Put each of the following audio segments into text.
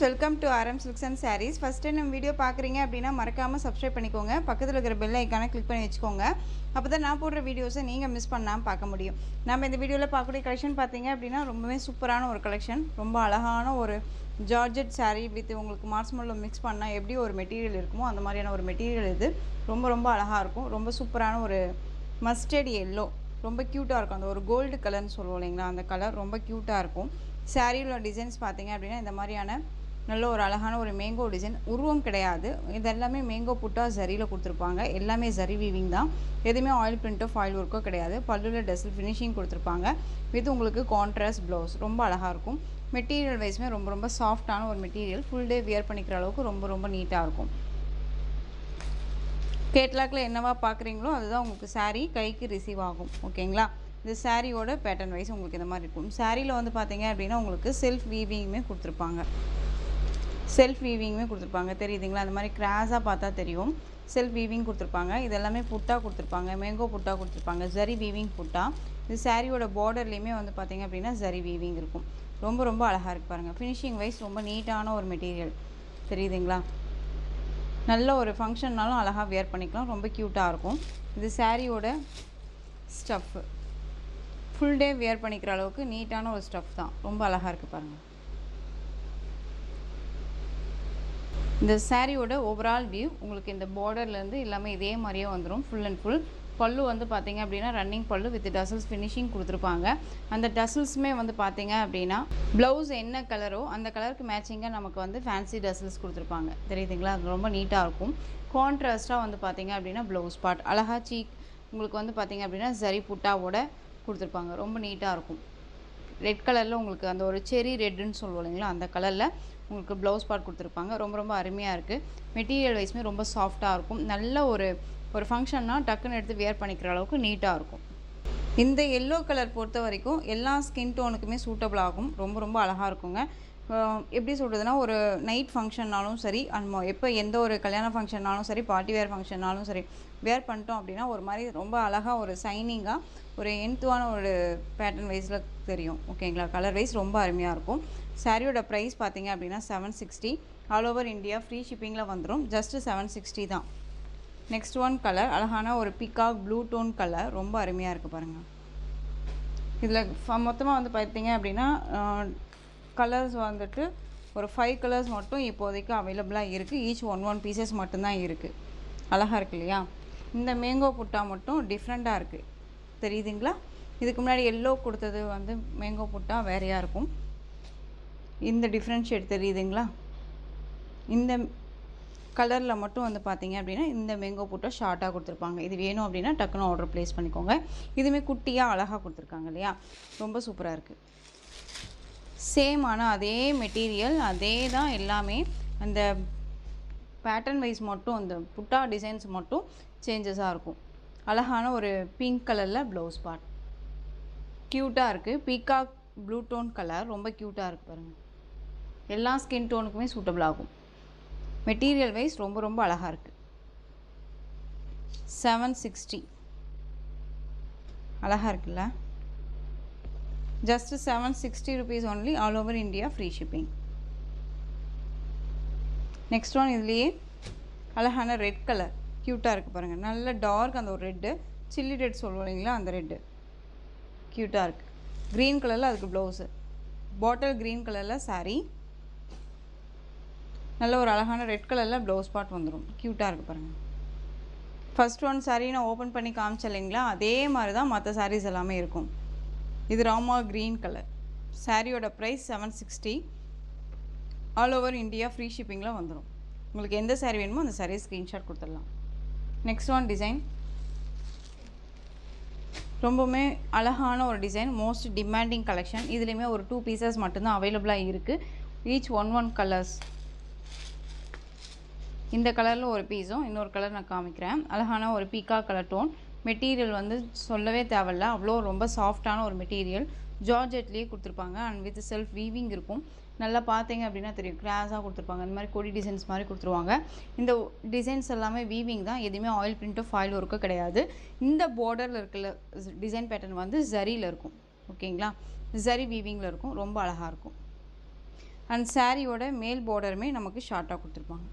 Welcome to RM Silks and Sarees. First time நம்ம video பார்க்குறீங்க அப்படின்னா மறக்காமல் சப்ஸ்கிரைப் பண்ணிக்கோங்க. பக்கத்தில் இருக்கிற பெல் ஐக்கானை கிளிக் பண்ணி வச்சுக்கோங்க. அப்போ தான் நான் போடுற வீடியோஸை நீங்கள் மிஸ் பண்ணாமல் பார்க்க முடியும். நம்ம இந்த வீடியோவில் பார்க்கக்கூடிய கலெக்ஷன் பார்த்தீங்க அப்படின்னா ரொம்பவே சூப்பரான ஒரு கலெக்ஷன். ரொம்ப அழகான ஒரு ஜார்ஜெட் saree வித் உங்களுக்கு மார்ஸ்மெல்லோ மிக்ஸ் பண்ணால் எப்படி ஒரு மெட்டீரியல் இருக்குமோ அந்த மாதிரியான ஒரு மெட்டீரியல் இது. ரொம்ப அழகாக இருக்கும். ரொம்ப சூப்பரான ஒரு மஸ்டர்ட் எல்லோ, ரொம்ப க்யூட்டாக இருக்கும். அந்த ஒரு கோல்டு கலர்னு சொல்லுவோம் இல்லைங்களா, அந்த கலர் ரொம்ப க்யூட்டாக இருக்கும். சாரியோட டிசைன்ஸ் பார்த்தீங்க அப்படின்னா இந்த மாதிரியான நல்ல ஒரு அழகான ஒரு மேங்கோ டிசைன். உருவம் கிடையாது, இது எல்லாமே மேங்கோ புட்டா ஜரியில் கொடுத்துருப்பாங்க. எல்லாமே ஜரி வீவிங் தான், எதுவுமே ஆயில் பிரிண்ட்டோ ஃபாயில் ஒர்க்கோ கிடையாது. பல்லுவில் டெஸ்ட் ஃபினிஷிங் கொடுத்துருப்பாங்க வித் உங்களுக்கு கான்ட்ராஸ்ட் ப்ளவுஸ். ரொம்ப அழகாக இருக்கும். மெட்டீரியல் வைஸுமே ரொம்ப சாஃப்டான ஒரு மெட்டீரியல். ஃபுல் டே வியர் பண்ணிக்கிற அளவுக்கு ரொம்ப நீட்டாக இருக்கும். கேட்லாக்கில் என்னவா பார்க்குறீங்களோ அதுதான் உங்களுக்கு சாரீ கைக்கு ரிசீவ் ஆகும். ஓகேங்களா, இந்த சாரியோட பேட்டர்ன் வைஸ் உங்களுக்கு இந்த மாதிரி இருக்கும். சாரியில் வந்து பார்த்தீங்க அப்படின்னா உங்களுக்கு செல்ஃப் வீவிங்குமே கொடுத்துருப்பாங்க. தெரியுதுங்களா, அந்த மாதிரி கிராஸாக பார்த்தா தெரியும். செல்ஃப் வீவிங் கொடுத்துருப்பாங்க. இது எல்லாமே புட்டா கொடுத்துருப்பாங்க, மேங்கோ புட்டா கொடுத்துருப்பாங்க, ஜரி வீவிங் புட்டா. இது சாரியோட பார்டர்லேயுமே வந்து பார்த்தீங்க அப்படின்னா ஜரி வீவிங் இருக்கும். ரொம்ப அழகாக இருக்குது பாருங்கள். ஃபினிஷிங் வைஸ் ரொம்ப நீட்டான ஒரு மெட்டீரியல் தெரியுதுங்களா. நல்ல ஒரு ஃபங்க்ஷன்னாலும் அழகாக வியர் பண்ணிக்கலாம். ரொம்ப க்யூட்டாக இருக்கும். இது சாரியோட ஸ்டஃப்பு. ஃபுல் டே வியர் பண்ணிக்கிற அளவுக்கு நீட்டான ஒரு ஸ்டஃப் தான். ரொம்ப அழகாக இருக்குது பாருங்கள். இந்த சாரியோட ஓவரால் வியூ உங்களுக்கு இந்த பார்டர்லேருந்து எல்லாமே இதே மாதிரியே வந்துடும். ஃபுல் அண்ட் ஃபுல் பல்லு வந்து பார்த்தீங்க அப்படின்னா ரன்னிங் பல்லு வித் டசல்ஸ் ஃபினிஷிங் கொடுத்துருப்பாங்க. அந்த டசல்ஸுமே வந்து பார்த்தீங்க அப்படின்னா ப்ளவுஸ் என்ன கலரோ அந்த கலருக்கு மேட்சிங்காக நமக்கு வந்து ஃபேன்சி டசல்ஸ் கொடுத்துருப்பாங்க. தெரியுதுங்களா, அது ரொம்ப நீட்டாக இருக்கும். கான்ட்ராஸ்ட்டாக வந்து பார்த்தீங்க அப்படின்னா ப்ளவுஸ் பார்ட் அழகா சீக் உங்களுக்கு வந்து பார்த்தீங்க அப்படின்னா ஜரி புட்டாவோட கொடுத்துருப்பாங்க. ரொம்ப நீட்டாக இருக்கும். ரெட் கலரில் உங்களுக்கு அந்த ஒரு செரி ரெட்டுன்னு சொல்லுவோம் இல்லைங்களா, அந்த கலரில் உங்களுக்கு ப்ளவுஸ் பார்ட் கொடுத்துருப்பாங்க. ரொம்ப அருமையாக இருக்குது. மெட்டீரியல் வைஸுமே ரொம்ப சாஃப்டாக இருக்கும். நல்ல ஒரு ஃபங்க்ஷன்னா டக்குன்னு எடுத்து வியர் பண்ணிக்கிற அளவுக்கு நீட்டாக இருக்கும். இந்த எல்லோ கலர் பொறுத்த வரைக்கும் எல்லா ஸ்கின் டோனுக்குமே சூட்டபிள் ஆகும். ரொம்ப அழகாக இருக்குங்க. எப்படி சொல்கிறதுனா, ஒரு நைட் ஃபங்க்ஷன்னாலும் சரி, எப்போ எந்த ஒரு கல்யாண ஃபங்க்ஷன்னாலும் சரி, பார்ட்டி வேர் ஃபங்க்ஷன்னாலும் சரி வேர் பண்ணிட்டோம் அப்படின்னா ஒரு மாதிரி ரொம்ப அழகாக ஒரு சைனிங்காக ஒரு என்த்துவான ஒரு பேட்டர்ன் வைஸில் தெரியும். ஓகேங்களா, கலர் வைஸ் ரொம்ப அருமையாக இருக்கும். சாரியோட ப்ரைஸ் பார்த்தீங்க அப்படின்னா 760. ஆல் ஓவர் இந்தியா ஃப்ரீ ஷிப்பிங்கில் வந்துடும். ஜஸ்ட்டு 760 தான். நெக்ஸ்ட் ஒன் கலர் அழகான ஒரு பிகாக் ப்ளூ டோன் கலர். ரொம்ப அருமையாக இருக்குது பாருங்கள். இதில் மொத்தமாக வந்து பார்த்தீங்க அப்படின்னா கலர்ஸ் வந்துட்டு ஒரு 5 கலர்ஸ் மட்டும் இப்போதைக்கு அவைலபிளாக இருக்குது. ஈச் ஒன் பீசஸ் மட்டும்தான் இருக்குது. அழகாக இருக்கு இல்லையா. இந்த மேங்கோ புட்டா மட்டும் டிஃப்ரெண்ட்டாக இருக்குது. தெரியுதுங்களா, இதுக்கு முன்னாடி எல்லோ கொடுத்தது வந்து மேங்கோ புட்டா வேறையாக இருக்கும். இந்த டிஃப்ரென்ஷியேட் தெரியுதுங்களா. இந்த கலரில் மட்டும் வந்து பார்த்தீங்க அப்படின்னா இந்த மேங்கோ புட்டா ஷார்ட்டாக கொடுத்துருப்பாங்க. இது வேணும் அப்படின்னா டக்குன்னு ஆர்டர் ப்ளேஸ் பண்ணிக்கோங்க. இதுவுமே குட்டியாக அழகாக கொடுத்துருக்காங்க இல்லையா, ரொம்ப சூப்பராக இருக்குது. சேம் ஆனால் அதே மெட்டீரியல் அதே தான் எல்லாமே. அந்த பேட்டர்ன் வைஸ் மட்டும் அந்த புட்டா டிசைன்ஸ் மட்டும் சேஞ்சஸாக இருக்கும். அழகான ஒரு பிங்க் கலரில் ப்ளவுஸ் பார்ட் க்யூட்டாக இருக்குது. பீகாக் ப்ளூ டோன் கலர் ரொம்ப க்யூட்டாக இருக்குது பாருங்கள். எல்லா ஸ்கின் டோனுக்குமே சூட்டபிள் ஆகும். மெட்டீரியல் வைஸ் ரொம்ப அழகாக இருக்குது. 760 அழகாக இருக்குல்ல. Just 760 rupees only. All over India free shipping. Next one இதுலேயே அழகான ரெட் கலர் க்யூட்டாக இருக்குது பாருங்கள். நல்ல டார்க் அந்த ஒரு ரெட்டு, சில்லி ரெட் சொல்லுவோம் இல்லைங்களா, அந்த ரெட்டு க்யூட்டாக இருக்குது. க்ரீன் கலரில் அதுக்கு ப்ளவுஸு, பாட்டில் க்ரீன் கலரில் சாரீ, நல்ல ஒரு அழகான ரெட் கலரில் ப்ளவுஸ் பார்ட் வந்துடும். க்யூட்டாக இருக்குது பாருங்கள். ஃபஸ்ட் ஒன் சாரீ நான் ஓப்பன் பண்ணி காமிச்சேன் இல்லைங்களா, அதே மாதிரி தான் மற்ற சாரீஸ் எல்லாமே இருக்கும். இது ராமா க்ரீன் கலர். சாரியோட price 760. All over India free ஷிப்பிங்கில் வந்துடும். உங்களுக்கு எந்த சாரீ வேணுமோ அந்த சாரீ ஸ்க்ரீன்ஷாட் கொடுத்துடலாம். நெக்ஸ்ட் ஒன் டிசைன் ரொம்பவுமே அழகான ஒரு டிசைன். Most demanding collection. இதுலேயுமே ஒரு 2 பீசஸ் மட்டும்தான் அவைலபிளாக இருக்குது. Each one colours. இந்த கலரில் ஒரு பீஸும் இன்னொரு கலர் நான் காமிக்கிறேன். அழகான ஒரு பீக்கா கலர் டோன். மெட்டீரியல் வந்து சொல்லவே தேவையில்ல, அவ்வளோ ரொம்ப சாஃப்டான ஒரு மெட்டீரியல். ஜார்ஜெட்லேயே கொடுத்துருப்பாங்க அண்ட் வித் செல்ஃப் வீவிங் இருக்கும். நல்லா பார்த்தீங்க அப்படின்னா தெரியும், கிராஸாக கொடுத்துருப்பாங்க. இந்த மாதிரி கொடி டிசைன்ஸ் மாதிரி கொடுத்துருவாங்க. இந்த டிசைன்ஸ் எல்லாமே வீவிங் தான், எதுவுமே ஆயில் பிரிண்ட்டோ ஃபாயில் ஒர்க்கோ கிடையாது. இந்த பார்டரில் இருக்கிற டிசைன் பேட்டர்ன் வந்து ஜரியில் இருக்கும். ஓகேங்களா, ஜரி வீவிங்கில் இருக்கும். ரொம்ப அழகாக இருக்கும். அண்ட் சாரியோட மேல் பார்டருமே நமக்கு ஷார்ட்டாக கொடுத்துருப்பாங்க.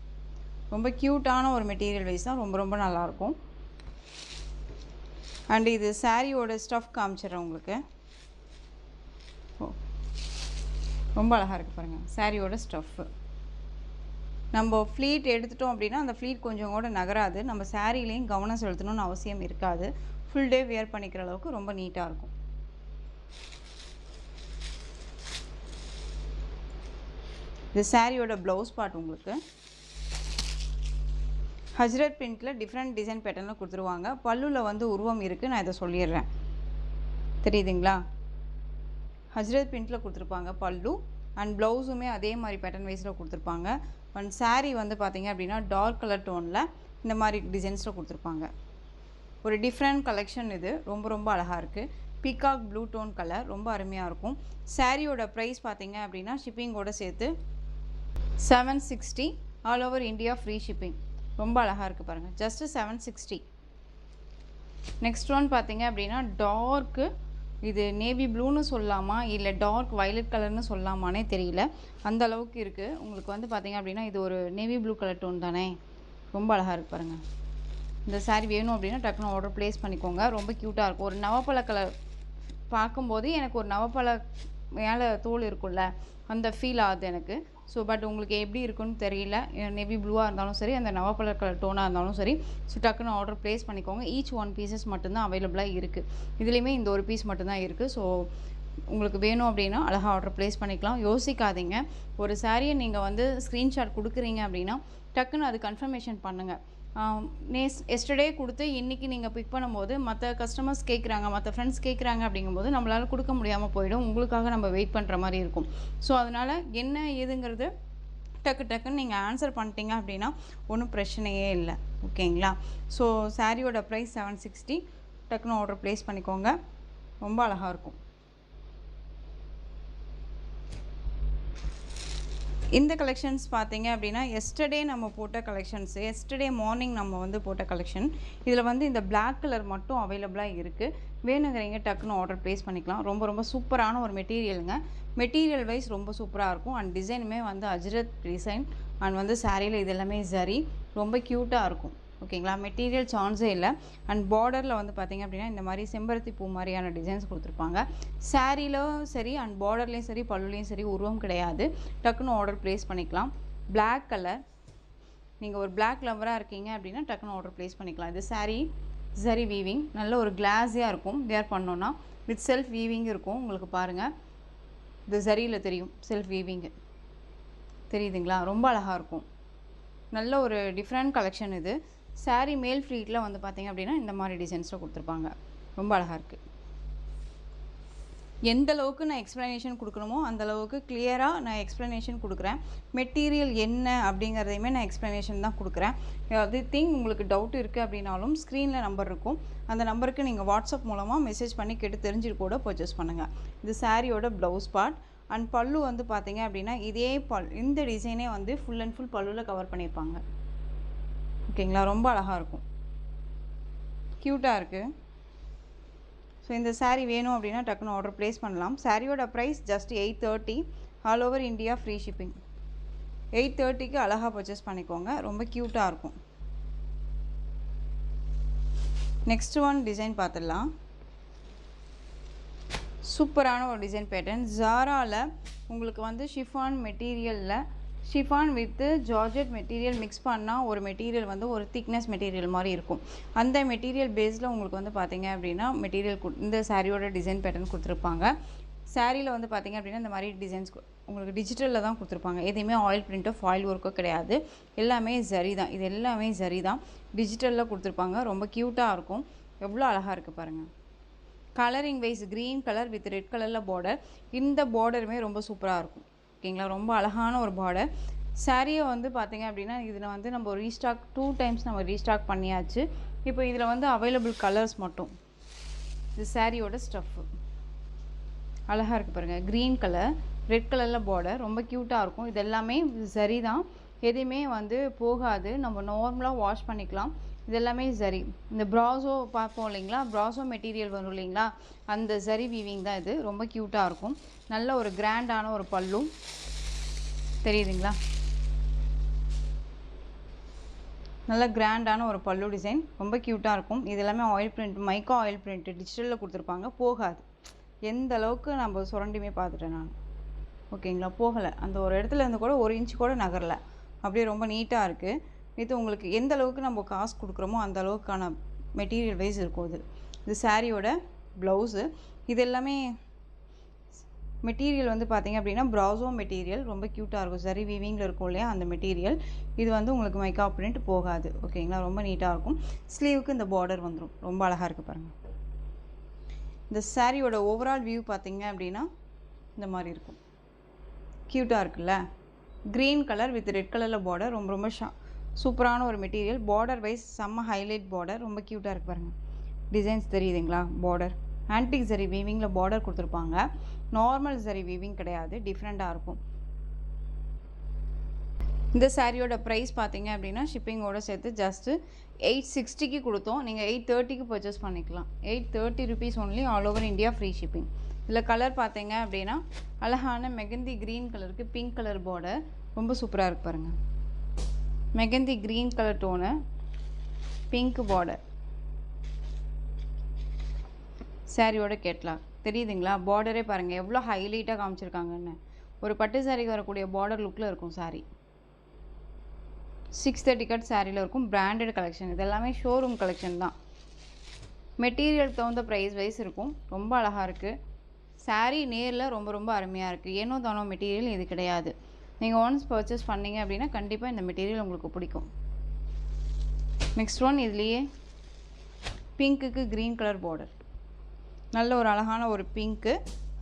ரொம்ப க்யூட்டான ஒரு மெட்டீரியல் வைஸ் தான், ரொம்ப ரொம்ப நல்லாயிருக்கும். அண்ட் இது சாரியோட ஸ்டஃப் காமிச்சிடுறேன் உங்களுக்கு. ரொம்ப அழகாக இருக்குது பாருங்கள் சாரியோட ஸ்டஃப்பு. நம்ம ஃப்ளீட் எடுத்துட்டோம் அப்படின்னா அந்த ஃப்ளீட் கொஞ்சம் கூட நகராது. நம்ம சாரீலேயும் கவனம் செலுத்தணும்னு அவசியம் இருக்காது. ஃபுல் டே வியர் பண்ணிக்கிற அளவுக்கு ரொம்ப நீட்டாக இருக்கும். இது சாரியோட ப்ளவுஸ் பார்ட் உங்களுக்கு ஹஜ்ரத் பிரிண்டில் டிஃப்ரெண்ட் டிசைன் பேட்டர்னில் கொடுத்துருவாங்க. பல்லுவில் வந்து உருவம் இருக்குது, நான் இதை சொல்லிடுறேன். தெரியுதுங்களா? ஹஜ்ரத் பிரிண்டில் கொடுத்துருப்பாங்க பல்லு. அண்ட் ப்ளவுஸுமே அதே மாதிரி பேட்டர்ன் வைஸில் கொடுத்துருப்பாங்க. அண்ட் சாரீ வந்து பார்த்திங்க அப்படின்னா டார்க் கலர் டோனில் இந்த மாதிரி டிசைன்ஸில் கொடுத்துருப்பாங்க. ஒரு டிஃப்ரெண்ட் கலெக்ஷன் இது. ரொம்ப ரொம்ப அழகாக இருக்குது. பீகாக் ப்ளூ டோன் கலர் ரொம்ப அருமையாக இருக்கும். சாரியோட ப்ரைஸ் பார்த்திங்க அப்படின்னா ஷிப்பிங்கோடு சேர்த்து 760 all over India free shipping. ரொம்ப அழகாக இருக்குது பாருங்கள். ஜஸ்ட்டு 760. நெக்ஸ்ட் ஒன் பார்த்திங்க அப்படின்னா டார்க்கு, இது நேவி ப்ளூன்னு சொல்லலாமா இல்லை டார்க் வயலட் கலர்னு சொல்லலாமானே தெரியல, அந்த அளவுக்கு இருக்குது. உங்களுக்கு வந்து பார்த்திங்க அப்படின்னா இது ஒரு நேவி ப்ளூ கலர் டோன் தானே, ரொம்ப அழகாக இருக்குது பாருங்கள். இந்த சாரீ வேணும் அப்படின்னா டக்குன்னு ஆர்டர் ப்ளேஸ் பண்ணிக்கோங்க. ரொம்ப க்யூட்டாக இருக்கும். ஒரு நவப்பழ கலர் பார்க்கும்போது எனக்கு ஒரு நவப்பழ மேலே தோல் இருக்கும்ல, அந்த ஃபீல் ஆகுது எனக்கு. ஸோ பட் உங்களுக்கு எப்படி இருக்குன்னு தெரியல. நேவி ப்ளூவாக இருந்தாலும் சரி, அந்த நவப்பழ கலர் டோனாக இருந்தாலும் சரி, ஸோ டக்குன்னு ஆர்டர் ப்ளேஸ் பண்ணிக்கோங்க. ஈச் 1 பீசஸ் மட்டும்தான் அவைலபிளாக இருக்குது. இதுலேயுமே இந்த ஒரு பீஸ் மட்டும்தான் இருக்குது. ஸோ உங்களுக்கு வேணும் அப்படின்னா அழகாக ஆர்டர் ப்ளேஸ் பண்ணிக்கலாம். யோசிக்காதீங்க. ஒரு சாரியை நீங்கள் வந்து ஸ்க்ரீன்ஷாட் கொடுக்குறீங்க அப்படின்னா டக்குன்னு அது கன்ஃபர்மேஷன் பண்ணுங்கள். எஸ்டர்டே கொடுத்து இன்றைக்கி நீங்கள் பிக் பண்ணும்போது மற்ற கஸ்டமர்ஸ் கேட்குறாங்க, மற்ற ஃப்ரெண்ட்ஸ் கேட்குறாங்க அப்படிங்கும்போது நம்மளால் கொடுக்க முடியாமல் போயிடும். உங்களுக்காக நம்ம வெயிட் பண்ணுற மாதிரி இருக்கும். ஸோ அதனால் என்ன ஏதுங்கிறது டக்குன்னு நீங்கள் ஆன்சர் பண்ணிட்டீங்க அப்படின்னா ஒன்றும் பிரச்சனையே இல்லை. ஓகேங்களா? ஸோ சாரியோட ப்ரைஸ் 760. டக்குன்னு ஆர்டர் ப்ளேஸ் பண்ணிக்கோங்க. ரொம்ப அழகாக இருக்கும். இந்த கலெக்ஷன்ஸ் பார்த்தீங்க அப்படின்னா எஸ்டர்டே நம்ம போட்ட கலெக்ஷன்ஸ், எஸ்டர்டே மார்னிங் நம்ம வந்து போட்ட கலெக்ஷன். இதில் வந்து இந்த பிளாக் கலர் மட்டும் அவைலபிளாக இருக்குது. வேணுங்கிறீங்க டக்குன்னு ஆர்டர் ப்ளேஸ் பண்ணிக்கலாம். ரொம்ப ரொம்ப சூப்பரான ஒரு மெட்டீரியலுங்க. மெட்டீரியல் வைஸ் ரொம்ப சூப்பராக இருக்கும். அண்ட் டிசைனுமே வந்து அஜ்ரத் டிசைன். அண்ட் வந்து சாரியில் இது எல்லாமே சரி, ரொம்ப க்யூட்டாக இருக்கும். ஓகேங்களா? மெட்டீரியல் சான்ஸே இல்லை. அண்ட் பார்டரில் வந்து பார்த்திங்க அப்படின்னா இந்த மாதிரி செம்பருத்தி பூ மாதிரியான டிசைன்ஸ் கொடுத்துருப்பாங்க. சாரியிலும் சரி அண்ட் பார்டர்லேயும் சரி பல்லுலேயும் சரி உருவம் கிடையாது. டக்குன்னு ஆர்டர் ப்ளேஸ் பண்ணிக்கலாம். பிளாக் கலர், நீங்கள் ஒரு பிளாக் லவராக இருக்கீங்க அப்படின்னா டக்குன்னு ஆர்டர் ப்ளேஸ் பண்ணிக்கலாம். இது சாரீ சரி வீவிங், நல்ல ஒரு கிளாஸியாக இருக்கும். வேர் பண்ணோன்னா வித் செல்ஃப் வீவிங் இருக்கும். உங்களுக்கு பாருங்கள், இது சரியில் தெரியும் செல்ஃப் வீவிங்கு, தெரியுதுங்களா? ரொம்ப அழகாக இருக்கும். நல்ல ஒரு டிஃப்ரெண்ட் கலெக்ஷன் இது. சாரீ மேல் ஃப்ளீட்டில் வந்து பார்த்திங்க அப்படின்னா இந்த மாதிரி டிசைன்ஸில் கொடுத்துருப்பாங்க. ரொம்ப அழகாக இருக்குது. எந்த அளவுக்கு நான் எக்ஸ்ப்ளனேஷன் கொடுக்கணுமோ அந்தளவுக்கு கிளியராக நான் எக்ஸ்ப்ளனேஷன் கொடுக்குறேன். மெட்டீரியல் என்ன அப்படிங்கிறதையுமே நான் எக்ஸ்ப்ளனேஷன் தான் கொடுக்குறேன். அது உங்களுக்கு டவுட் இருக்குது அப்படின்னாலும் ஸ்க்ரீனில் நம்பர் இருக்கும். அந்த நம்பருக்கு நீங்கள் வாட்ஸ்அப் மூலமாக மெசேஜ் பண்ணி கேட்டு தெரிஞ்சுட்டு கூட பர்ச்சேஸ் பண்ணுங்கள். இது சாரியோட ப்ளவுஸ் பார்ட். அண்ட் பல்லு வந்து பார்த்திங்க அப்படின்னா இதே இந்த டிசைனே வந்து ஃபுல் அண்ட் ஃபுல் பல்லுவில் கவர் பண்ணியிருப்பாங்க. ஓகேங்களா? ரொம்ப அழகாக இருக்கும், க்யூட்டாக இருக்குது. ஸோ இந்த சாரீ வேணும் அப்படின்னா டக்குன்னு ஆர்டர் ப்ளேஸ் பண்ணலாம். சாரியோட price just 830. All over India free shipping. 830க்கு அழகாக பர்ச்சேஸ் பண்ணிக்கோங்க. ரொம்ப க்யூட்டாக இருக்கும். நெக்ஸ்ட் ஒன் டிசைன் பார்த்துடலாம். சூப்பரான ஒரு டிசைன் பேட்டர்ன். ஜாராவில் உங்களுக்கு வந்து ஷிஃபான் மெட்டீரியலில் chiffon with georgette material mix பண்ணால் ஒரு மெட்டீரியல் வந்து ஒரு திக்னஸ் மெட்டீரியல் மாதிரி இருக்கும். அந்த மெட்டீரியல் பேஸில் உங்களுக்கு வந்து பார்த்திங்க அப்படின்னா மெட்டீரியல் இந்த சாரியோட டிசைன் பேட்டர்ன் கொடுத்துருப்பாங்க. சாரியில் வந்து பார்த்திங்க அப்படின்னா இந்த மாதிரி டிசைன்ஸ் உங்களுக்கு டிஜிட்டலில் தான் கொடுத்துருப்பாங்க. எதையுமே ஆயில் பிரிண்ட்டோ ஃபாயில் ஒர்க்கோ கிடையாது. எல்லாமே சரி தான். இது எல்லாமே சரி தான், டிஜிட்டலில் கொடுத்துருப்பாங்க. ரொம்ப க்யூட்டாக இருக்கும். எவ்வளோ அழகாக இருக்குது பாருங்கள். Colouring wise green colour with red கலரில் பார்டர். இந்த பார்டருமே ரொம்ப சூப்பராக இருக்கும். ஓகேங்களா? ரொம்ப அழகான ஒரு பார்டர். சாரியை வந்து பார்த்திங்க அப்படின்னா இதில் வந்து நம்ம ரீஸ்டாக் 2 டைம்ஸ் நம்ம ரீஸ்டாக் பண்ணியாச்சு. இப்போ இதில் வந்து அவைலபிள் கலர்ஸ் மட்டும். இது சாரியோட ஸ்டஃப்பு அழகாக இருக்குது பாருங்கள். க்ரீன் கலர் ரெட் கலரில் பார்டர், ரொம்ப க்யூட்டாக இருக்கும். இது எல்லாமே சரி தான், எதுவுமே வந்து போகாது. நம்ம நார்மலாக வாஷ் பண்ணிக்கலாம். இது எல்லாமே சரி. இந்த ப்ராஸோ பார்ப்போம் இல்லைங்களா, ப்ராஸோ மெட்டீரியல் வரும் இல்லைங்களா, அந்த சரி வீவிங் தான் இது. ரொம்ப க்யூட்டாக இருக்கும். நல்ல ஒரு கிராண்டான ஒரு பல்லு. தெரியுதுங்களா? நல்ல கிராண்டான ஒரு பல்லு டிசைன், ரொம்ப க்யூட்டாக இருக்கும். இது எல்லாமே ஆயில் பிரிண்ட், மைக்கா ஆயில் பிரிண்ட் டிஜிட்டலில் கொடுத்துருப்பாங்க. போகாது. எந்த அளவுக்கு நம்ம சுரண்டியுமே பார்த்துட்டேன் நான். ஓகேங்களா? போகலை. அந்த ஒரு இடத்துல இருந்து கூட 1 இன்ச் கூட நகரலை. அப்படியே ரொம்ப நீட்டாக இருக்குது. இது உங்களுக்கு எந்த அளவுக்கு நம்ம காசு கொடுக்குறோமோ அந்த அளவுக்கான மெட்டீரியல் வைஸ் இருக்கும். இது சாரியோட ப்ளவுஸு. இது எல்லாமே மெட்டீரியல் வந்து பார்த்திங்க அப்படின்னா ப்ராசோ மெட்டீரியல், ரொம்ப க்யூட்டாக இருக்கும். சரி வீவிங்கில் இருக்கும் இல்லையா அந்த மெட்டீரியல். இது வந்து உங்களுக்கு மைக்கா பிரிண்ட் போகாது. ஓகேங்களா? ரொம்ப நீட்டாக இருக்கும். ஸ்லீவுக்கு இந்த பார்டர் வந்துடும். ரொம்ப அழகாக இருக்குது பாருங்கள். இந்த சாரியோட ஓவரால் வியூ பார்த்திங்க அப்படின்னா இந்த மாதிரி இருக்கும். க்யூட்டாக இருக்குல்ல? க்ரீன் கலர் வித் ரெட் கலரில் பார்டர், ரொம்ப ரொம்ப சூப்பரான ஒரு மெட்டீரியல். பார்டர் வைஸ் செம்ம ஹைலைட் பார்டர், ரொம்ப க்யூட்டாக இருக்குது பாருங்கள். டிசைன்ஸ் தெரியுதுங்களா? பார்டர் ஆன்டிக் சரி வீவிங்கில் பார்டர் கொடுத்துருப்பாங்க. நார்மல் சரி வீவிங் கிடையாது, டிஃப்ரெண்ட்டாக இருக்கும். இந்த சாரியோட ப்ரைஸ் பார்த்தீங்க அப்படின்னா ஷிப்பிங்கோடு சேர்த்து ஜஸ்ட்டு 860க்கு கொடுத்தோம். நீங்கள் 830க்கு பர்ச்சேஸ் பண்ணிக்கலாம். 830 rupees only, all over India free shipping. இதில் கலர் பார்த்தீங்க அப்படின்னா அழகான மெகந்தி க்ரீன் கலருக்கு பிங்க் கலர் பார்டர், ரொம்ப சூப்பராக இருக்கு பாருங்கள். Mehndi green colour tone, pink border. சாரியோட கேட்லாக் தெரியுதுங்களா? பார்டரே பாருங்கள் எவ்வளோ ஹைலைட்டாக காமிச்சிருக்காங்கன்னு. ஒரு பட்டு சாரிக்கு வரக்கூடிய பார்டர் லுக்கில் இருக்கும் சாரி. 630 கட் சாரியில் இருக்கும். பிராண்டட் கலெக்ஷன், இது எல்லாமே ஷோரூம் கலெக்ஷன் தான். மெட்டீரியல் தகுந்த ப்ரைஸ் வைஸ் இருக்கும். ரொம்ப அழகாக இருக்குது சாரீ. நேரில் ரொம்ப ரொம்ப அருமையாக இருக்குது. ஏனோ தானோ மெட்டீரியல் இது கிடையாது. நீங்கள் ஒன்ஸ் பர்ச்சேஸ் பண்ணிங்க அப்படின்னா கண்டிப்பாக இந்த மெட்டீரியல் உங்களுக்கு பிடிக்கும். நெக்ஸ்ட் ஒன், இதுலேயே பிங்க்குக்கு க்ரீன் கலர் பார்டர், நல்ல ஒரு அழகான ஒரு பிங்க்கு,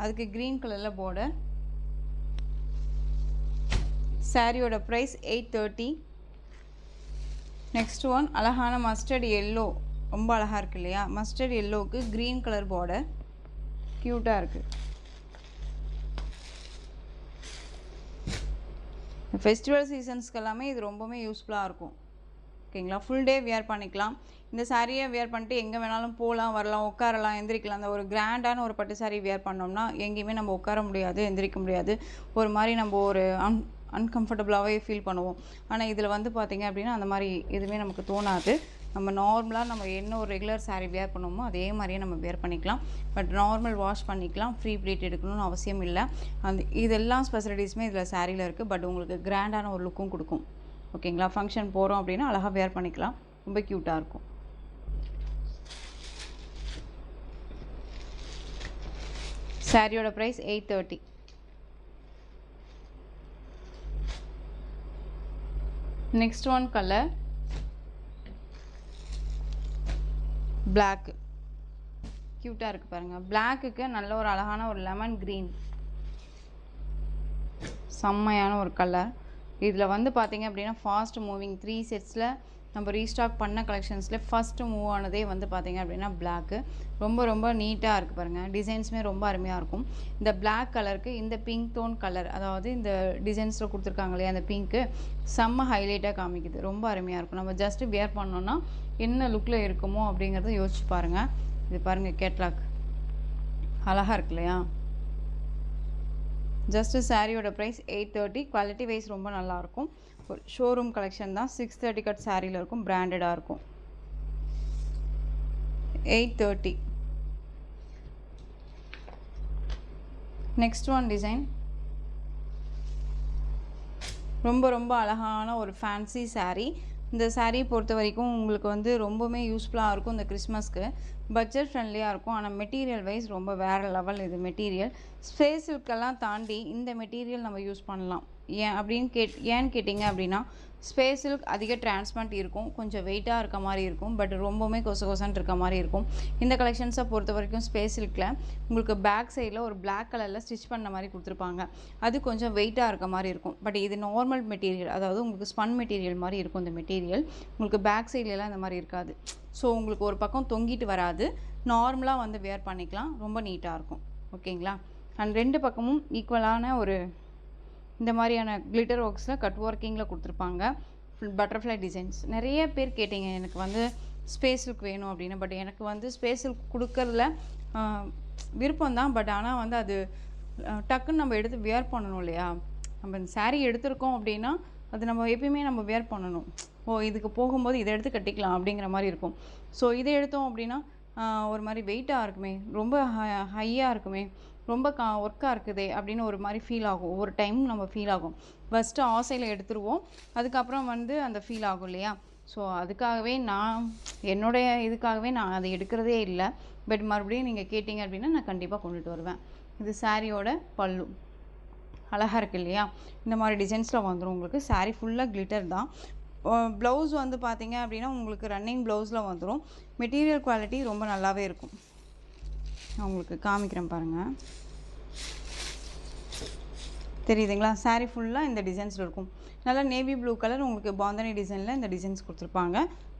அதுக்கு க்ரீன் கலரில் பார்டர். சாரியோட ப்ரைஸ் 830. நெக்ஸ்ட் ஒன், அழகான மஸ்டர்ட் எல்லோ, ரொம்ப அழகாக இருக்குது இல்லையா? மஸ்டர்ட் எல்லோவுக்கு க்ரீன் கலர் பார்டர், க்யூட்டாக இருக்குது. ஃபெஸ்டிவல் சீசன்ஸ்க்கு எல்லாமே இது ரொம்பவே யூஸ்ஃபுல்லாக இருக்கும். ஓகேங்களா? ஃபுல் டே வியர் பண்ணிக்கலாம். இந்த சாரியை வியர் பண்ணிட்டு எங்கே வேணாலும் போகலாம், வரலாம், உட்காரலாம், எந்திரிக்கலாம். அந்த ஒரு கிராண்டான ஒரு பட்டு சாரி வியர் பண்ணோம்னா எங்கேயுமே நம்ம உட்கார முடியாது, எந்திரிக்க முடியாது. ஒரு மாதிரி நம்ம ஒரு அன்கம்ஃபர்டபுளாகவே ஃபீல் பண்ணுவோம். ஆனால் இதில் வந்து பார்த்திங்க அப்படின்னா அந்த மாதிரி எதுவுமே நமக்கு தோணாது. நம்ம நார்மலாக நம்ம என்ன ஒரு ரெகுலர் சாரீ வியர் பண்ணுவோமோ அதே மாதிரியே நம்ம வியர் பண்ணிக்கலாம். பட் நார்மல் வாஷ் பண்ணிக்கலாம், ஃப்ரீ ப்ளீட் எடுக்கணும்னு அவசியம் இல்லை. இதெல்லாம் ஸ்பெசிலிட்டிஸுமே இதில் சாரியில் இருக்குது. பட் உங்களுக்கு கிராண்டான ஒரு லுக்கும் கொடுக்கும். ஓகேங்களா? ஃபங்க்ஷன் போகிறோம் அப்படின்னா அழகாக வியர் பண்ணிக்கலாம், ரொம்ப க்யூட்டாக இருக்கும். சாரியோட price 830. Next one colour black, க்யூட்டாக இருக்குது பாருங்கள். பிளாக்குக்கு நல்ல ஒரு அழகான ஒரு லெமன் க்ரீன், செம்மையான ஒரு கலர். இதில் வந்து பார்த்திங்க அப்படின்னா ஃபாஸ்ட் மூவிங் 3 செட்ஸில் நம்ம ரீஸ்டாக் பண்ண கலெக்ஷன்ஸில் ஃபஸ்ட்டு மூவ் ஆனதே வந்து பார்த்திங்க அப்படின்னா பிளாக்கு. ரொம்ப ரொம்ப நீட்டாக இருக்குது பாருங்கள். டிசைன்ஸுமே ரொம்ப அருமையாக இருக்கும். இந்த பிளாக் கலருக்கு இந்த பிங்க் டோன் கலர், அதாவது இந்த டிசைன்ஸில் கொடுத்துருக்காங்க இல்லையா அந்த பிங்க்கு, செம்ம ஹைலைட்டாக காமிக்குது. ரொம்ப அருமையாக இருக்கும். நம்ம ஜஸ்ட்டு வியர் பண்ணோன்னா என்ன லுக்கில் இருக்குமோ அப்படிங்கிறத யோசிச்சு பாருங்கள். இது பாருங்கள் கேட்லாக் அழகாக இருக்கு இல்லையா? ஜஸ்ட்டு சாரியோட ப்ரைஸ் 830. குவாலிட்டி வைஸ் ரொம்ப நல்லாயிருக்கும். ஒரு ஷோரூம் கலெக்ஷன் தான். 630 கட் சாரியில் இருக்கும், பிராண்டடாக இருக்கும். 830. நெக்ஸ்ட் ஒன் டிசைன், ரொம்ப ரொம்ப அழகான ஒரு ஃபேன்சி சாரீ. இந்த சாரீ பொறுத்த வரைக்கும் உங்களுக்கு வந்து ரொம்பவுமே யூஸ்ஃபுல்லாக இருக்கும். இந்த கிறிஸ்மஸ்க்கு பட்ஜெட் ஃப்ரெண்ட்லியாக இருக்கும். ஆனால் மெட்டீரியல் வைஸ் ரொம்ப வேறு லெவல். இது மெட்டீரியல் ஸ்பேஸுக்கெல்லாம் தாண்டி இந்த மெட்டீரியல் நம்ம யூஸ் பண்ணலாம். ஏன்னு கேட்டிங்க அப்படின்னா ஸ்பேஸ் சில்க் அதிக டிரான்ஸ்பரண்ட் இருக்கும், கொஞ்சம் வெயிட்டாக இருக்க மாதிரி இருக்கும், பட் ரொம்பவுமே கொசன்னு இருக்க மாதிரி இருக்கும். இந்த கலெக்ஷன்ஸை பொறுத்த வரைக்கும் ஸ்பேஸ் சில்கில் உங்களுக்கு பேக் சைடில் ஒரு பிளாக் கலரில் ஸ்டிச் பண்ண மாதிரி கொடுத்துருப்பாங்க. அது கொஞ்சம் வெயிட்டாக இருக்க மாதிரி இருக்கும். பட் இது நார்மல் மெட்டீரியல், அதாவது உங்களுக்கு ஸ்பன் மெட்டீரியல் மாதிரி இருக்கும். இந்த மெட்டீரியல் உங்களுக்கு பேக் சைட்லலாம் இந்த மாதிரி இருக்காது. ஸோ உங்களுக்கு ஒரு பக்கம் தொங்கிட்டு வராது, நார்மலாக வந்து வேர் பண்ணிக்கலாம், ரொம்ப நீட்டாக இருக்கும். ஓகேங்களா? அண்ட் ரெண்டு பக்கமும் ஈக்குவலான ஒரு இந்த மாதிரியான கிளிட்டர் ஒர்க்ஸில் கட் ஒர்க்கிங்கில் கொடுத்துருப்பாங்க. Butterfly designs. நிறைய பேர் கேட்டிங்க எனக்கு வந்து ஸ்பேஸ் லுக் வேணும் அப்படின்னு. பட் எனக்கு வந்து ஸ்பேஸ் லுக் கொடுக்கறதுல விருப்பம் தான். பட் ஆனால் வந்து அது டக்குன்னு நம்ம எடுத்து வியர் பண்ணணும் இல்லையா? நம்ம இந்த saree எடுத்திருக்கோம் அப்படின்னா அது நம்ம எப்பயுமே நம்ம வேர் பண்ணணும். இதுக்கு போகும்போது இதை எடுத்து கட்டிக்கலாம் அப்படிங்கிற மாதிரி இருக்கும். ஸோ இதை எடுத்தோம் அப்படின்னா ஒரு மாதிரி வெயிட்டாக இருக்குமே, ரொம்ப ஹையாக இருக்குமே, ரொம்ப ஒர்க்காக இருக்குதே அப்படின்னு ஒரு மாதிரி ஃபீல் ஆகும். ஒவ்வொரு டைமும் நம்ம ஃபீல் ஆகும். ஃபஸ்ட்டு ஆசையில் எடுத்துருவோம், அதுக்கப்புறம் அந்த ஃபீல் ஆகும் இல்லையா? ஸோ அதுக்காகவே என்னுடைய இதுக்காகவே நான் அதை எடுக்கிறதே இல்லை. பட் மறுபடியும் நீங்கள் கேட்டிங்க அப்படின்னா நான் கண்டிப்பாக கொண்டுட்டு வருவேன். இது சாரியோட பல்லு அழகாக இருக்குது இல்லையா? இந்த மாதிரி டிசைன்ஸில் வந்துடும் உங்களுக்கு. saree ஃபுல்லாக கிளிட்டர் தான். ப்ளவுஸ் பார்த்தீங்க அப்படின்னா உங்களுக்கு ரன்னிங் ப்ளவுஸில் வந்துடும். மெட்டீரியல் குவாலிட்டி ரொம்ப நல்லாவே இருக்கும். நான் உங்களுக்கு காமிக்கிறேன் பாருங்கள், தெரியுதுங்களா? saree ஃபுல்லாக இந்த டிசைன்ஸில் இருக்கும். நல்லா நேவி ப்ளூ கலர் உங்களுக்கு பாந்தனி டிசைனில் இந்த டிசைன்ஸ் கொடுத்துருப்பாங்க.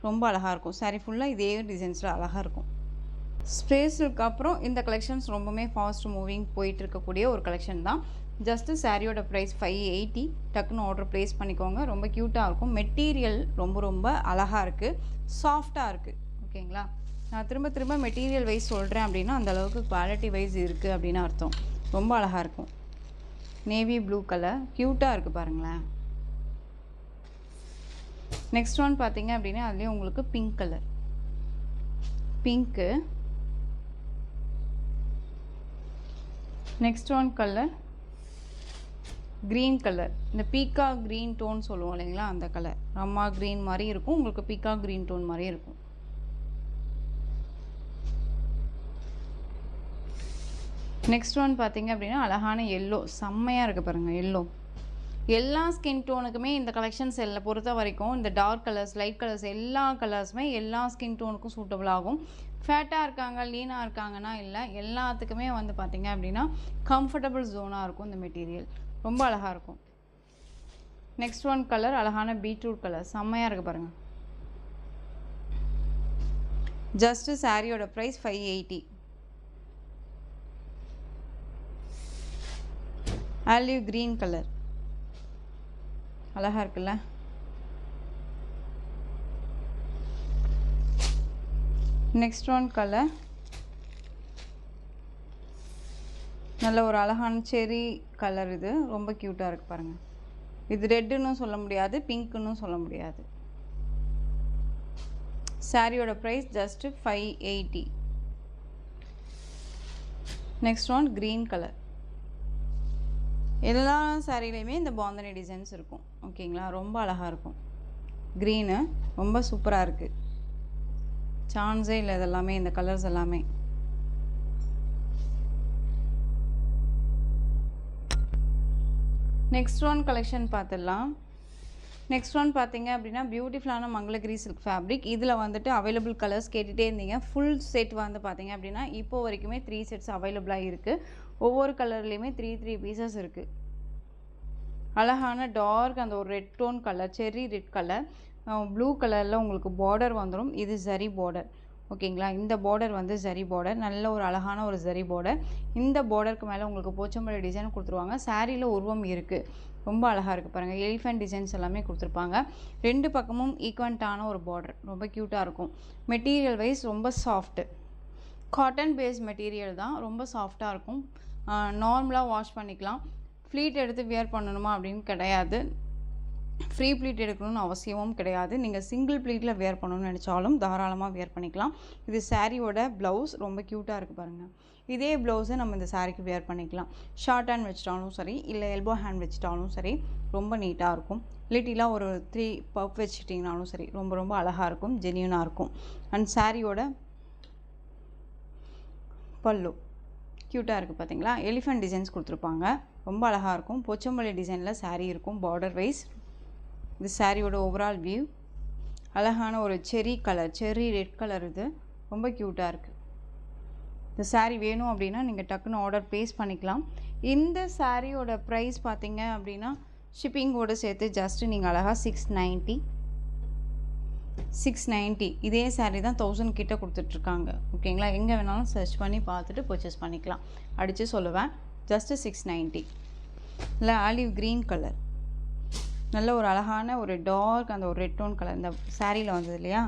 ரொம்ப அழகாக இருக்கும். saree ஃபுல்லாக இதே டிசைன்ஸில் அழகாக இருக்கும். ஸ்பேஸுக்கு அப்புறம் இந்த கலெக்ஷன்ஸ் ரொம்பவுமே ஃபாஸ்ட் மூவிங் போயிட்டு இருக்கக்கூடிய ஒரு கலெக்ஷன் தான். ஜஸ்ட்டு சாரியோட ப்ரைஸ் 580. டக்குன்னு ஆர்டர் ப்ளேஸ் பண்ணிக்கோங்க. ரொம்ப க்யூட்டாக இருக்கும். மெட்டீரியல் ரொம்ப ரொம்ப அழகாக இருக்குது, சாஃப்டாக இருக்குது. ஓகேங்களா? நான் திரும்ப திரும்ப மெட்டீரியல் வைஸ் சொல்கிறேன் அப்படின்னா அந்தளவுக்கு குவாலிட்டி வைஸ் இருக்குது அப்படின்னு அர்த்தம். ரொம்ப அழகாக இருக்கும். நேவி ப்ளூ கலர் க்யூட்டாக இருக்குது பாருங்களேன். நெக்ஸ்ட் ஒன் பார்த்தீங்க அப்படின்னா அதுலேயும் உங்களுக்கு pink colour, pink. Next one colour green colour. இந்த பீக்கா க்ரீன் டோன் சொல்லுவோம் இல்லைங்களா, அந்த கலர் ரம்மா க்ரீன் மாதிரி இருக்கும், உங்களுக்கு பீக்கா க்ரீன் டோன் மாதிரி இருக்கும். நெக்ஸ்ட் ஒன் பார்த்தீங்க அப்படின்னா அழகான எல்லோ, செம்மையாக இருக்குது பாருங்கள். எல்லோ எல்லா ஸ்கின் டோனுக்குமே இந்த கலெக்ஷன்ஸ் பொறுத்த வரைக்கும் இந்த டார்க் கலர்ஸ், லைட் கலர்ஸ், எல்லா கலர்ஸுமே எல்லா ஸ்கின் டோனுக்கும் சூட்டபிள் ஆகும். ஃபேட்டாக இருக்காங்க, லீனாக இருக்காங்கன்னா இல்லை, எல்லாத்துக்குமே பார்த்தீங்க அப்படின்னா கம்ஃபர்டபுள் ஜோனாக இருக்கும் இந்த மெட்டீரியல். ரொம்ப அழகாக இருக்கும். நெக்ஸ்ட் ஒன் கலர் அழகான பீட்ரூட் கலர், செம்மையாக இருக்குது பாருங்கள். ஜஸ்ட்டு சாரியோட ப்ரைஸ் 580. ஆலிவ் க்ரீன் கலர் அழகாக இருக்குல்ல? நெக்ஸ்ட் ஒன் கலர் நல்ல ஒரு அழகான செரி கலர். இது ரொம்ப க்யூட்டாக இருக்குது பாருங்கள். இது ரெட்டுன்னு சொல்ல முடியாது, பிங்க்குன்னு சொல்ல முடியாது. சாரியோட price just 580. Next one green colour. எல்லா சாரிலையுமே இந்த பாந்தனி டிசைன்ஸ் இருக்கும். ஓகேங்களா? ரொம்ப அழகாக இருக்கும். க்ரீனு ரொம்ப சூப்பராக இருக்குது, சான்ஸே இல்லை. இதெல்லாமே இந்த கலர்ஸ் எல்லாமே. நெக்ஸ்ட் ஒன் கலெக்ஷன் பார்த்துடலாம். நெக்ஸ்ட் ஒன் பார்த்தீங்க அப்படின்னா பியூட்டிஃபுல்லான மங்களகிரி சில்க் ஃபேப்ரிக். இதில் அவைலபிள் கலர்ஸ் கேட்டுகிட்டே இருந்தீங்க. ஃபுல் செட் பார்த்தீங்க அப்படின்னா இப்போ வரைக்குமே 3 செட்ஸ் அவைலபிளாக இருக்குது. ஒவ்வொரு கலர்லேயுமே 3 பீசஸ் இருக்குது. அழகான டார்க் அந்த ஒரு red tone colour, cherry red colour, blue கலரில் உங்களுக்கு பார்டர் வந்துடும். இது ஜரி பார்டர். ஓகேங்களா? இந்த பார்டர் ஜரி பார்டர், நல்ல ஒரு அழகான ஒரு ஜரி பார்டர். இந்த பார்டருக்கு மேலே உங்களுக்கு போச்சம்பள்ளி டிசைன் கொடுத்துருவாங்க. சாரியில் உருவம் இருக்குது, ரொம்ப அழகாக இருக்குது பாருங்கள். எலிஃபென்ட் டிசைன்ஸ் எல்லாமே கொடுத்துருப்பாங்க. 2 பக்கமும் ஈக்வெண்ட்டான ஒரு பார்டர், ரொம்ப க்யூட்டாக இருக்கும். மெட்டீரியல் வைஸ் ரொம்ப சாஃப்ட்டு, காட்டன் பேஸ் மெட்டீரியல் தான், ரொம்ப சாஃப்டாக இருக்கும். நார்மலாக வாஷ் பண்ணிக்கலாம். ஃப்ளீட் எடுத்து வியர் பண்ணணுமா அப்படின்னு கிடையாது, ஃப்ரீ ப்ளீட் எடுக்கணும்னு அவசியமும் கிடையாது. நீங்கள் சிங்கிள் ப்ளீட்டில் வியர் பண்ணணும்னு நினச்சாலும் தாராளமாக வியர் பண்ணிக்கலாம். இது சாரியோட ப்ளவுஸ், ரொம்ப க்யூட்டாக இருக்குது பாருங்கள். இதே ப்ளவுஸை நம்ம இந்த சாரிக்கு வியர் பண்ணிக்கலாம். ஷார்ட் ஹேண்ட் வச்சிட்டாலும் சரி, இல்லை எல்போ ஹேண்ட் வச்சிட்டாலும் சரி, ரொம்ப நீட்டாக இருக்கும். லிட்டிலாக ஒரு 3 பப் வச்சுக்கிட்டிங்கனாலும் சரி, ரொம்ப ரொம்ப அழகாக இருக்கும், ஜென்யூனாக இருக்கும். அண்ட் சாரியோட பல்லு க்யூட்டாக இருக்குது பார்த்தீங்களா? எலிஃபென்ட் டிசைன்ஸ் கொடுத்துருப்பாங்க, ரொம்ப அழகாக இருக்கும். போச்சம்பள்ளி டிசைனில் சாரீ இருக்கும் பார்டர் வைஸ். இது சாரியோட ஓவரால் வியூ. அழகான ஒரு cherry colour, cherry red colour. இது ரொம்ப க்யூட்டாக இருக்குது. இந்த சாரீ வேணும் அப்படின்னா நீங்கள் டக்குன்னு ஆர்டர் ப்ளேஸ் பண்ணிக்கலாம். இந்த சாரியோட ப்ரைஸ் பார்த்தீங்க அப்படின்னா ஷிப்பிங்கோடு சேர்த்து ஜஸ்ட்டு நீங்கள் அழகாக 690. இதே சாரீ தான் 1000 கிட்ட கொடுத்துட்ருக்காங்க. ஓகேங்களா? எங்கே வேணாலும் சர்ச் பண்ணி பார்த்துட்டு பர்ச்சேஸ் பண்ணிக்கலாம். அடித்து சொல்லுவேன், ஜஸ்ட்டு 690. இல்லை ஆலிவ் க்ரீன் கலர், நல்ல ஒரு அழகான ஒரு டார்க் அந்த ஒரு ரெட் டோன் கலர் இந்த சாரியில் வந்தது இல்லையா,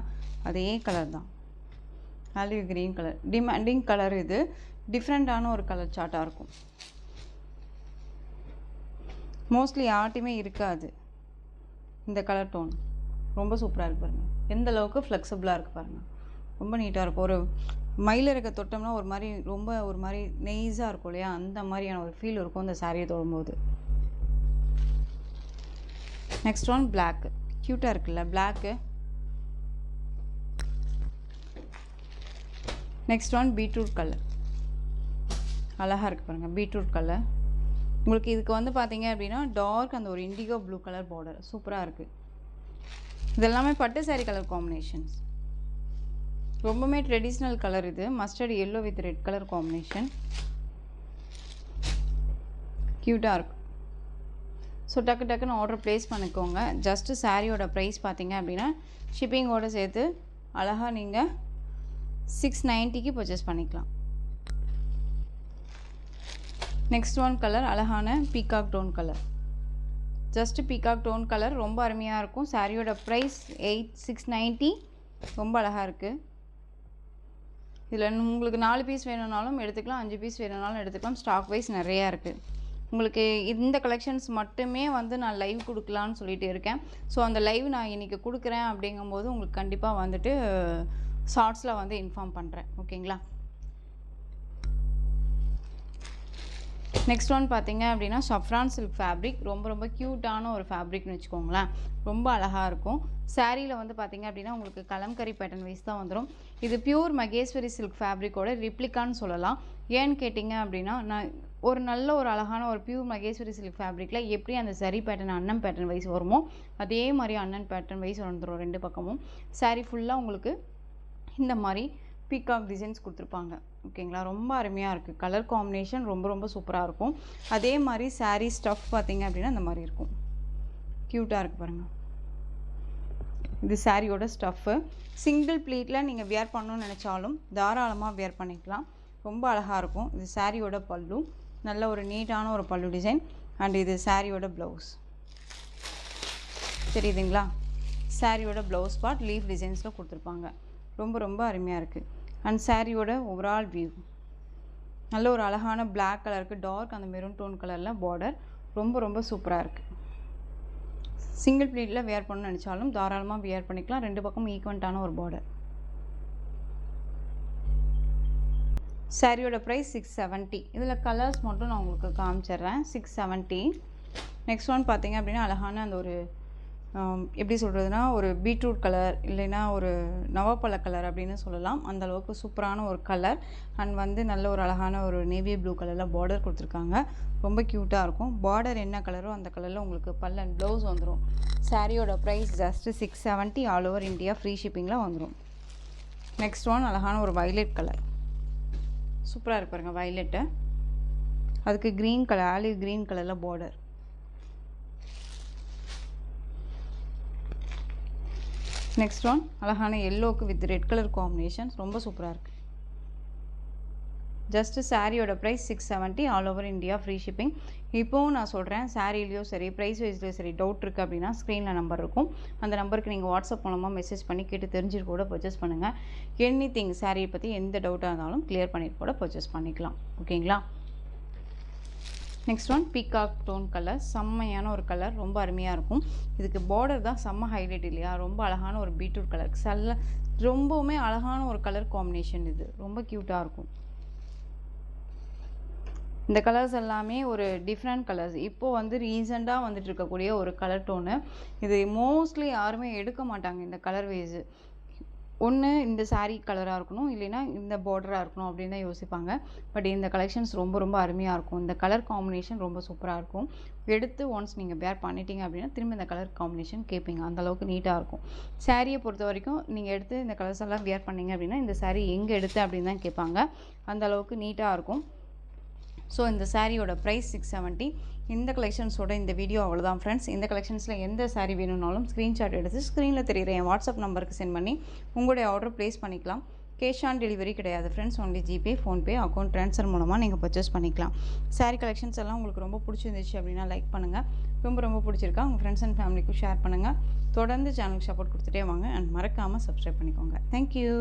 அதே கலர் தான். Olive green colour demanding colour. இது டிஃப்ரெண்ட்டான ஒரு கலர் சார்ட்டாக இருக்கும். மோஸ்ட்லி யார்ட்டையுமே இருக்காது இந்த கலர் டோன். ரொம்ப சூப்பராக இருக்குது பாருங்கள். எந்த அளவுக்கு ஃப்ளெக்சிபிளாக இருக்குது பாருங்கள். ரொம்ப நீட்டாக இருக்கும். ஒரு மயிலிறக்க தொட்டோம்னா ஒரு மாதிரி ரொம்ப ஒரு மாதிரி நெய்ஸாக இருக்கும் இல்லையா, அந்த மாதிரியான ஒரு ஃபீல் இருக்கும் இந்த சாரியை தொடும்போது. Next one black. க்யூட்டாக இருக்குல்ல black. Next one beetroot colour. அழகாக இருக்குது பாருங்கள் பீட்ரூட் கலர். உங்களுக்கு இதுக்கு வந்து பார்த்தீங்க அப்படின்னா டார்க் அந்த ஒரு இண்டிகோ ப்ளூ கலர் பார்டர் சூப்பராக இருக்குது. இதெல்லாமே பட்டு சாரீ கலர் காம்பினேஷன்ஸ். ரொம்பவுமே ட்ரெடிஷ்னல் கலர் இது. Mustard yellow with red colour combination. க்யூட்டாக இருக்கும். ஸோ டக்குன்னு ஆர்டர் ப்ளேஸ் பண்ணிக்கோங்க. ஜஸ்ட்டு சாரியோட ப்ரைஸ் பார்த்தீங்க அப்படின்னா ஷிப்பிங்கோடு சேர்த்து அழகாக நீங்கள் 690க்கு பர்ச்சேஸ் பண்ணிக்கலாம். நெக்ஸ்ட் ஒன் கலர் அழகான peacock tone colour. Just peacock tone colour ரொம்ப அருமையாக இருக்கும். சாரியோட ப்ரைஸ் 690. ரொம்ப அழகாக இருக்குது. இதில் உங்களுக்கு 4 பீஸ் வேணும்னாலும் எடுத்துக்கலாம், 5 பீஸ் வேணும்னாலும் எடுத்துக்கலாம். ஸ்டாக் வைஸ் நிறையா இருக்குது. உங்களுக்கு இந்த கலெக்ஷன்ஸ் மட்டுமே வந்து நான் லைவ் கொடுக்கலான்னு சொல்லிட்டு இருக்கேன். ஸோ அந்த லைவ் நான் இன்றைக்கி கொடுக்குறேன் அப்படிங்கும்போது உங்களுக்கு கண்டிப்பாக வந்துட்டு ஷார்ட்ஸில் வந்து இன்ஃபார்ம் பண்ணுறேன். ஓகேங்களா? நெக்ஸ்ட் ஒன் பார்த்தீங்க அப்படின்னா சஃப்ரான் சில்க் ஃபேப்ரிக். ரொம்ப க்யூட்டான ஒரு ஃபேப்ரிக்னு வச்சுக்கோங்களேன். ரொம்ப அழகாக இருக்கும். சாரியில் வந்து பார்த்தீங்க அப்படின்னா உங்களுக்கு கலம்கரி பேட்டர்ன் வைஸ் தான் வந்துடும். இது பியூர் மகேஸ்வரி சில்க் ஃபேப்ரிக்கோட ரிப்ளிகான்னு சொல்லலாம். ஏன்னு கேட்டிங்க அப்படின்னா நான் ஒரு நல்ல ஒரு அழகான ஒரு பியூர் மகேஸ்வரி சில்க் ஃபேப்ரிக்கில் எப்படி அந்த சரி பேட்டர்ன் அண்ணன் பேட்டர்ன் வைஸ் வருமோ அதே மாதிரி அண்ணன் பேட்டர்ன் வைஸ் வந்துடும். 2 பக்கமும் சாரி ஃபுல்லாக உங்களுக்கு இந்த மாதிரி பீகாக் டிசைன்ஸ் கொடுத்துருப்பாங்க. ஓகேங்களா? ரொம்ப அருமையாக இருக்குது. கலர் காம்பினேஷன் ரொம்ப சூப்பராக இருக்கும். அதே மாதிரி சாரீ ஸ்டஃப் பார்த்தீங்க அப்படின்னா இந்த மாதிரி இருக்கும். க்யூட்டாக இருக்குது பாருங்கள். இது சாரியோட ஸ்டஃப்பு. சிங்கிள் ப்ளீட்டில் நீங்கள் வியர் பண்ணணும்னு நினச்சாலும் தாராளமாக வியர் பண்ணிக்கலாம். ரொம்ப அழகாக இருக்கும். இது சாரியோட பல்லு. நல்ல ஒரு நீட்டான ஒரு பல்லு டிசைன். அண்ட் இது சாரியோட ப்ளவுஸ். தெரியுதுங்களா? சாரியோட ப்ளவுஸ் பார்ட் லீஃப் டிசைன்ஸில் கொடுத்துருப்பாங்க. ரொம்ப அருமையாக இருக்குது. அண்ட் சாரியோட ஓவரால் வியூ நல்ல ஒரு அழகான பிளாக் கலருக்கு டார்க் அந்த மெரூன் டோன் கலரில் பார்டர். ரொம்ப சூப்பராக இருக்குது. சிங்கிள் ப்ளீட்டில் வியர் பண்ணணும்னு நினச்சாலும் தாராளமாக வியர் பண்ணிக்கலாம். 2 பக்கமும் ஈக்குவன்ட்டான ஒரு பார்டர். சாரியோட ப்ரைஸ் 670. இதில் கலர்ஸ் மட்டும் நான் உங்களுக்கு காமிச்சிட்றேன். 670. நெக்ஸ்ட் ஒன் பார்த்தீங்க அப்படின்னா அழகான அந்த ஒரு எப்படி சொல்கிறதுனா ஒரு பீட்ரூட் கலர் இல்லைன்னா ஒரு நவப்பழ கலர் அப்படின்னு சொல்லலாம். அந்த அளவுக்கு சூப்பரான ஒரு கலர். அண்ட் வந்து நல்ல ஒரு அழகான ஒரு நேவி ப்ளூ கலரில் பார்டர் கொடுத்துருக்காங்க. ரொம்ப க்யூட்டாக இருக்கும். பார்டர் என்ன கலரோ அந்த கலரில் உங்களுக்கு பல் அண்ட் ப்ளவுஸ் வந்துடும். சாரியோட price just 670. All over India free ஷிப்பிங்கில் வந்துடும். நெக்ஸ்ட் ஒன் அழகான ஒரு வைலட் கலர். சூப்பராக இருக்கு பாருங்கள் வைலட்டு. அதுக்கு க்ரீன் கலர் ஆலிவ் க்ரீன் கலரில் பார்டர். நெக்ஸ்ட் ஒன் அழகான எல்லோக்கு வித் ரெட் கலர் காம்பினேஷன். ரொம்ப சூப்பராக இருக்குது. ஜஸ்ட்டு சாரியோட price 670. All over India free shipping. இப்போவும் நான் சொல்கிறேன், சாரிலையோ சரி ப்ரைஸ் வைஸ்லையோ சரி டவுட் இருக்குது அப்படின்னா ஸ்க்ரீனில் நம்பர் இருக்கும். அந்த நம்பருக்கு நீங்கள் வாட்ஸ்அப் மூலமாக மெசேஜ் பண்ணி கேட்டு தெரிஞ்சுட்டு கூட பர்ச்சேஸ் பண்ணுங்கள். எனிதிங் சாரியை பற்றி எந்த டவுட்டாக இருந்தாலும் கிளியர் பண்ணிட்டு கூட பர்ச்சேஸ் பண்ணிக்கலாம். ஓகேங்களா? Next one peacock tone colour. செம்மையான ஒரு கலர். ரொம்ப அருமையாக இருக்கும். இதுக்கு பார்டர் தான் செம்ம ஹைலைட் இல்லையா? ரொம்ப அழகான ஒரு பீட்ரூட் கலர். ரொம்பவுமே அழகான ஒரு கலர் காம்பினேஷன். இது ரொம்ப க்யூட்டாக இருக்கும். இந்த கலர்ஸ் எல்லாமே ஒரு டிஃப்ரெண்ட் கலர்ஸ். இப்போது வந்து ரீசெண்டாக வந்துட்டு இருக்கக்கூடிய ஒரு கலர் டோனு. இது மோஸ்ட்லி யாருமே எடுக்க மாட்டாங்க இந்த கலர் வைஸு. ஒன்று இந்த சாரீ கலராக இருக்கணும், இல்லைன்னா இந்த பார்டராக இருக்கணும் அப்படின்னு தான் யோசிப்பாங்க. பட் இந்த கலெக்ஷன்ஸ் ரொம்ப அருமையாக இருக்கும். இந்த கலர் காம்பினேஷன் ரொம்ப சூப்பராக இருக்கும். எடுத்து ஒன்ஸ் நீங்கள் வேர் பண்ணிட்டீங்க அப்படின்னா திரும்ப இந்த கலர் காம்பினேஷன் கேட்பீங்க. அந்தளவுக்கு நீட்டாக இருக்கும். சாரியை பொறுத்த வரைக்கும் நீங்கள் எடுத்து இந்த கலர்ஸ் எல்லாம் வேர் பண்ணிங்க அப்படின்னா இந்த சாரீ எங்கே எடுத்து அப்படின்னு தான் கேட்பாங்க. அந்தளவுக்கு நீட்டாக இருக்கும். ஸோ இந்த சாரியோட ப்ரைஸ் 670. இந்த கலெக்ஷன்ஸோட இந்த வீடியோ அவ்வளோதான் ஃப்ரெண்ட்ஸ். இந்த கலெக்ஷன்ஸில் எந்த சாரீ வேணும்னாலும் ஸ்க்ரீன்ஷாட் எடுத்து ஸ்க்ரீனில் தெரிகிற என் வாட்ஸ்அப் நம்பருக்கு சென்ட் பண்ணி உங்களுடைய ஆர்டர் ப்ளேஸ் பண்ணிக்கலாம். கேஷ் ஆன் டெலிவரி கிடையாது friends. Only GPay, PhonePe, account transfer மூலமாக நீங்கள் பர்ச்சேஸ் பண்ணிக்கலாம். சாரீ கலெக்ஷன்ஸ் எல்லாம் உங்களுக்கு ரொம்ப பிடிச்சிருந்துச்சு அப்படின்னா லைக் பண்ணுங்கள். ரொம்ப பிடிச்சிருக்கா உங்கள் ஃப்ரெண்ட்ஸ் அண்ட் ஃபேமிலிக்கும் ஷேர் பண்ணுங்கள். தொடர்ந்து சேனலுக்கு சப்போர்ட் கொடுத்துட்டே வாங்க. அண்ட் மறக்காமல் சப்ஸ்கிரைப் பண்ணிக்கோங்க. தேங்க்யூ.